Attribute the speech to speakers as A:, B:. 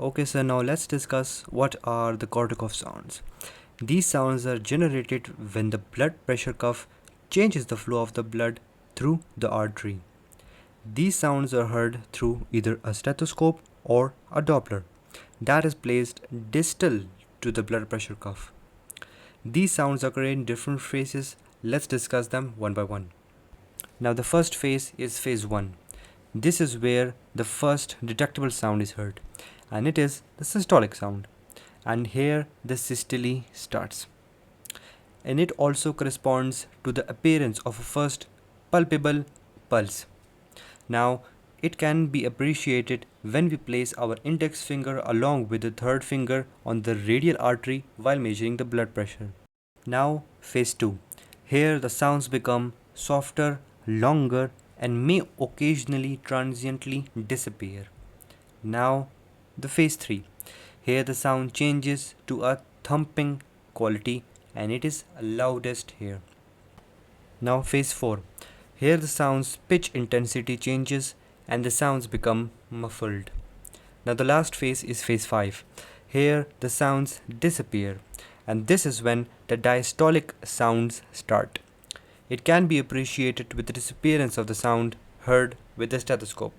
A: Okay, so now let's discuss what are the Korotkoff sounds. These sounds are generated when the blood pressure cuff changes the flow of the blood through the artery. These sounds are heard through either a stethoscope or a Doppler that is placed distal to the blood pressure cuff. These sounds occur in different phases. Let's discuss them one by one. Now, the first phase is phase 1. This is where the first detectable sound is heard, and it is the systolic sound. And here the systole starts. And it also corresponds to the appearance of a first palpable pulse. Now, it can be appreciated when we place our index finger along with the third finger on the radial artery while measuring the blood pressure. Now, phase 2. Here the sounds become softer, longer, and may occasionally transiently disappear. Now, the phase 3. Here the sound changes to a thumping quality and it is loudest here. Now, phase 4. Here the sound's pitch intensity changes and the sounds become muffled. Now, the last phase is phase 5. Here the sounds disappear, and this is when the diastolic sounds start. It can be appreciated with the disappearance of the sound heard with the stethoscope.